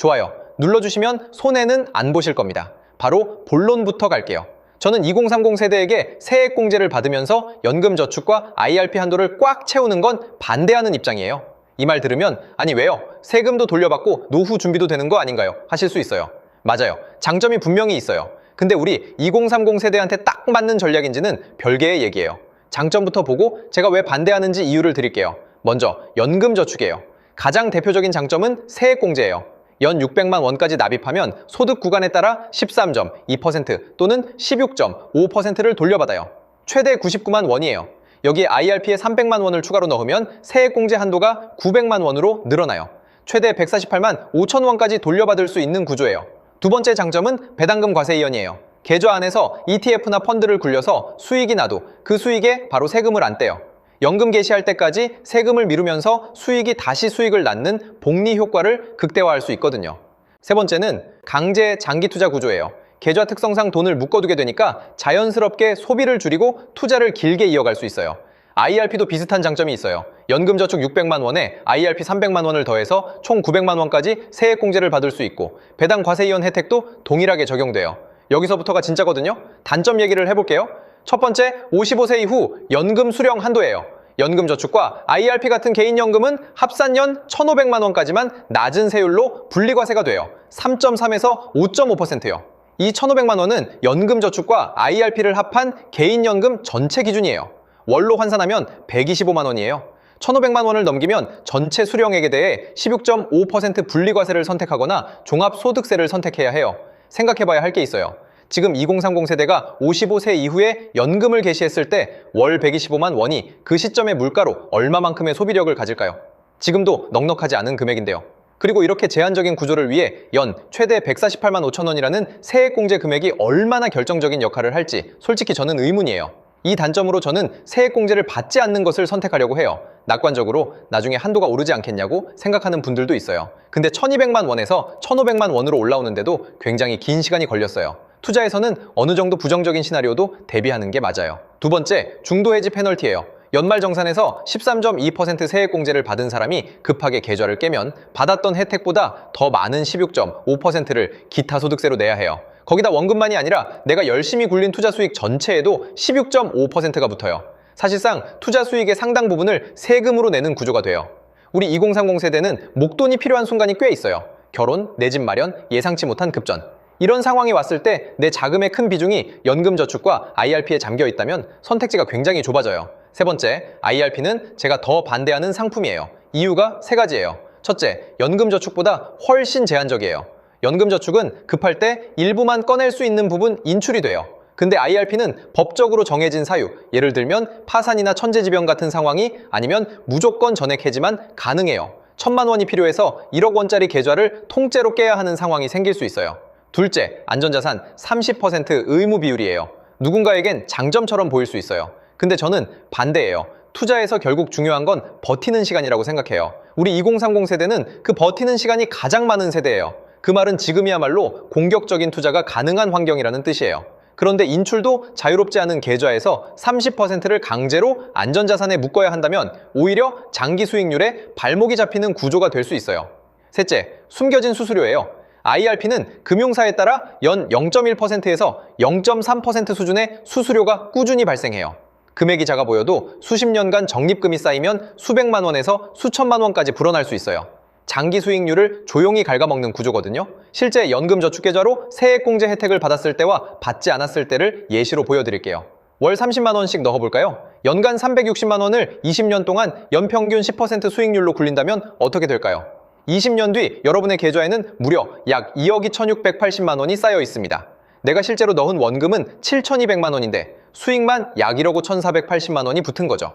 좋아요 눌러주시면 손해는 안 보실 겁니다. 바로 본론부터 갈게요. 저는 2030 세대에게 세액공제를 받으면서 연금저축과 IRP 한도를 꽉 채우는 건 반대하는 입장이에요. 이 말 들으면 아니 왜요? 세금도 돌려받고 노후 준비도 되는 거 아닌가요? 하실 수 있어요. 맞아요. 장점이 분명히 있어요. 근데 우리 2030 세대한테 딱 맞는 전략인지는 별개의 얘기예요. 장점부터 보고 제가 왜 반대하는지 이유를 드릴게요. 먼저 연금저축이에요. 가장 대표적인 장점은 세액공제예요. 연 600만 원까지 납입하면 소득 구간에 따라 13.2% 또는 16.5%를 돌려받아요. 최대 99만 원이에요. 여기에 IRP에 300만 원을 추가로 넣으면 세액공제 한도가 900만 원으로 늘어나요. 최대 148만 5천 원까지 돌려받을 수 있는 구조예요. 두 번째 장점은 배당금 과세 이연이에요. 계좌 안에서 ETF나 펀드를 굴려서 수익이 나도 그 수익에 바로 세금을 안 떼요. 연금 개시할 때까지 세금을 미루면서 수익이 다시 수익을 낳는 복리 효과를 극대화할 수 있거든요. 세 번째는 강제 장기 투자 구조예요. 계좌 특성상 돈을 묶어두게 되니까 자연스럽게 소비를 줄이고 투자를 길게 이어갈 수 있어요. IRP도 비슷한 장점이 있어요. 연금저축 600만 원에 IRP 300만 원을 더해서 총 900만 원까지 세액공제를 받을 수 있고 배당 과세 이연 혜택도 동일하게 적용돼요. 여기서부터가 진짜거든요. 단점 얘기를 해볼게요. 첫 번째, 55세 이후 연금 수령 한도예요. 연금저축과 IRP 같은 개인연금은 합산연 1,500만 원까지만 낮은 세율로 분리과세가 돼요. 3.3에서 5.5%요. 이 1,500만 원은 연금저축과 IRP를 합한 개인연금 전체 기준이에요. 월로 환산하면 125만 원이에요. 1,500만 원을 넘기면 전체 수령액에 대해 16.5% 분리과세를 선택하거나 종합소득세를 선택해야 해요. 생각해봐야 할 게 있어요. 지금 2030 세대가 55세 이후에 연금을 개시했을 때 월 125만 원이 그 시점의 물가로 얼마만큼의 소비력을 가질까요? 지금도 넉넉하지 않은 금액인데요. 그리고 이렇게 제한적인 구조를 위해 연 최대 148만 5천 원이라는 세액공제 금액이 얼마나 결정적인 역할을 할지 솔직히 저는 의문이에요. 이 단점으로 저는 세액공제를 받지 않는 것을 선택하려고 해요. 낙관적으로 나중에 한도가 오르지 않겠냐고 생각하는 분들도 있어요. 근데 1200만 원에서 1500만 원으로 올라오는데도 굉장히 긴 시간이 걸렸어요. 투자에서는 어느 정도 부정적인 시나리오도 대비하는 게 맞아요. 두 번째, 중도해지 페널티예요. 연말정산에서 13.2% 세액공제를 받은 사람이 급하게 계좌를 깨면 받았던 혜택보다 더 많은 16.5%를 기타 소득세로 내야 해요. 거기다 원금만이 아니라 내가 열심히 굴린 투자 수익 전체에도 16.5%가 붙어요. 사실상 투자 수익의 상당 부분을 세금으로 내는 구조가 돼요. 우리 2030 세대는 목돈이 필요한 순간이 꽤 있어요. 결혼, 내 집 마련, 예상치 못한 급전. 이런 상황이 왔을 때 내 자금의 큰 비중이 연금저축과 IRP에 잠겨 있다면 선택지가 굉장히 좁아져요. 세 번째, IRP는 제가 더 반대하는 상품이에요. 이유가 세 가지예요. 첫째, 연금저축보다 훨씬 제한적이에요. 연금저축은 급할 때 일부만 꺼낼 수 있는 부분 인출이 돼요. 근데 IRP는 법적으로 정해진 사유, 예를 들면 파산이나 천재지변 같은 상황이 아니면 무조건 전액 해지만 가능해요. 1,000만 원이 필요해서 1억 원짜리 계좌를 통째로 깨야 하는 상황이 생길 수 있어요. 둘째, 안전자산 30% 의무 비율이에요. 누군가에겐 장점처럼 보일 수 있어요. 근데 저는 반대예요. 투자에서 결국 중요한 건 버티는 시간이라고 생각해요. 우리 2030 세대는 그 버티는 시간이 가장 많은 세대예요. 그 말은 지금이야말로 공격적인 투자가 가능한 환경이라는 뜻이에요. 그런데 인출도 자유롭지 않은 계좌에서 30%를 강제로 안전자산에 묶어야 한다면 오히려 장기 수익률에 발목이 잡히는 구조가 될 수 있어요. 셋째, 숨겨진 수수료예요. IRP는 금융사에 따라 연 0.1%에서 0.3% 수준의 수수료가 꾸준히 발생해요. 금액이 작아 보여도 수십 년간 적립금이 쌓이면 수백만 원에서 수천만 원까지 불어날 수 있어요. 장기 수익률을 조용히 갉아먹는 구조거든요. 실제 연금저축계좌로 세액공제 혜택을 받았을 때와 받지 않았을 때를 예시로 보여드릴게요. 월 30만 원씩 넣어볼까요? 연간 360만 원을 20년 동안 연평균 10% 수익률로 굴린다면 어떻게 될까요? 20년 뒤 여러분의 계좌에는 무려 약 2억 2,680만 원이 쌓여 있습니다. 내가 실제로 넣은 원금은 7,200만 원인데 수익만 약 1억 5,480만 원이 붙은 거죠.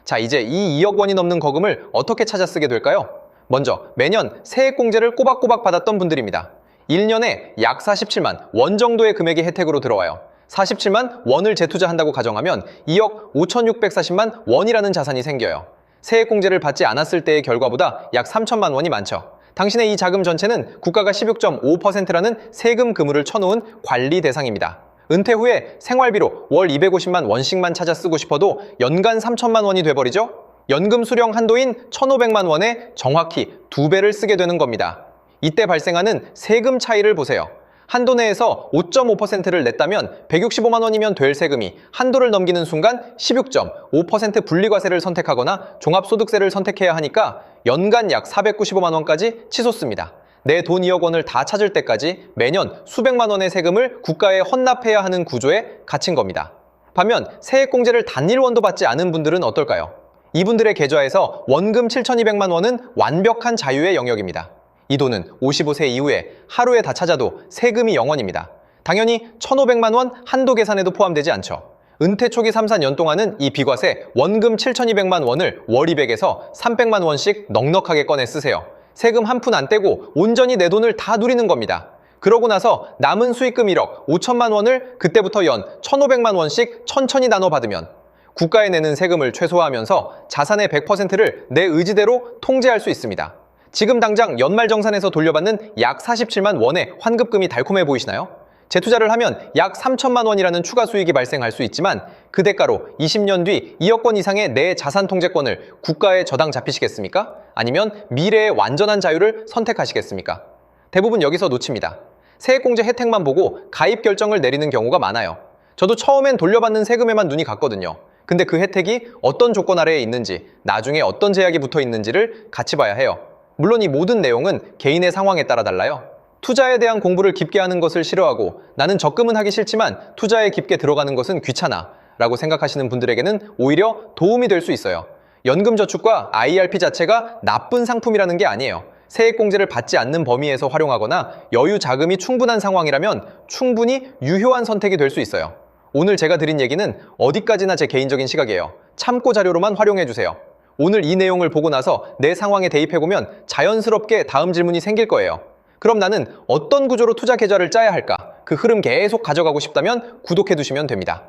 자, 이제 이 2억 원이 넘는 거금을 어떻게 찾아 쓰게 될까요? 먼저 매년 세액공제를 꼬박꼬박 받았던 분들입니다. 1년에 약 47만 원 정도의 금액이 혜택으로 들어와요. 47만 원을 재투자한다고 가정하면 2억 5,640만 원이라는 자산이 생겨요. 세액공제를 받지 않았을 때의 결과보다 약 3천만 원이 많죠. 당신의 이 자금 전체는 국가가 16.5%라는 세금 그물을 쳐놓은 관리 대상입니다. 은퇴 후에 생활비로 월 250만 원씩만 찾아 쓰고 싶어도 연간 3천만 원이 돼버리죠? 연금 수령 한도인 1,500만 원에 정확히 2배를 쓰게 되는 겁니다. 이때 발생하는 세금 차이를 보세요. 한도 내에서 5.5%를 냈다면 165만 원이면 될 세금이 한도를 넘기는 순간 16.5% 분리과세를 선택하거나 종합소득세를 선택해야 하니까 연간 약 495만 원까지 치솟습니다. 내 돈 2억 원을 다 찾을 때까지 매년 수백만 원의 세금을 국가에 헌납해야 하는 구조에 갇힌 겁니다. 반면 세액공제를 단일원도 받지 않은 분들은 어떨까요? 이분들의 계좌에서 원금 7,200만 원은 완벽한 자유의 영역입니다. 이 돈은 55세 이후에 하루에 다 찾아도 세금이 0원입니다. 당연히 1,500만 원 한도 계산에도 포함되지 않죠. 은퇴 초기 3, 4년 동안은 이 비과세 원금 7,200만 원을 월 200에서 300만 원씩 넉넉하게 꺼내 쓰세요. 세금 한 푼 안 떼고 온전히 내 돈을 다 누리는 겁니다. 그러고 나서 남은 수익금 1억 5천만 원을 그때부터 연 1,500만 원씩 천천히 나눠 받으면 국가에 내는 세금을 최소화하면서 자산의 100%를 내 의지대로 통제할 수 있습니다. 지금 당장 연말정산에서 돌려받는 약 47만 원의 환급금이 달콤해 보이시나요? 재투자를 하면 약 3천만 원이라는 추가 수익이 발생할 수 있지만 그 대가로 20년 뒤 2억 원 이상의 내 자산 통제권을 국가에 저당 잡히시겠습니까? 아니면 미래의 완전한 자유를 선택하시겠습니까? 대부분 여기서 놓칩니다. 세액공제 혜택만 보고 가입 결정을 내리는 경우가 많아요. 저도 처음엔 돌려받는 세금에만 눈이 갔거든요. 근데 그 혜택이 어떤 조건 아래에 있는지, 나중에 어떤 제약이 붙어 있는지를 같이 봐야 해요. 물론 이 모든 내용은 개인의 상황에 따라 달라요. 투자에 대한 공부를 깊게 하는 것을 싫어하고 나는 적금은 하기 싫지만 투자에 깊게 들어가는 것은 귀찮아 라고 생각하시는 분들에게는 오히려 도움이 될 수 있어요. 연금저축과 IRP 자체가 나쁜 상품이라는 게 아니에요. 세액공제를 받지 않는 범위에서 활용하거나 여유 자금이 충분한 상황이라면 충분히 유효한 선택이 될 수 있어요. 오늘 제가 드린 얘기는 어디까지나 제 개인적인 시각이에요. 참고 자료로만 활용해주세요. 오늘 이 내용을 보고 나서 내 상황에 대입해보면 자연스럽게 다음 질문이 생길 거예요. 그럼 나는 어떤 구조로 투자 계좌를 짜야 할까? 그 흐름 계속 가져가고 싶다면 구독해두시면 됩니다.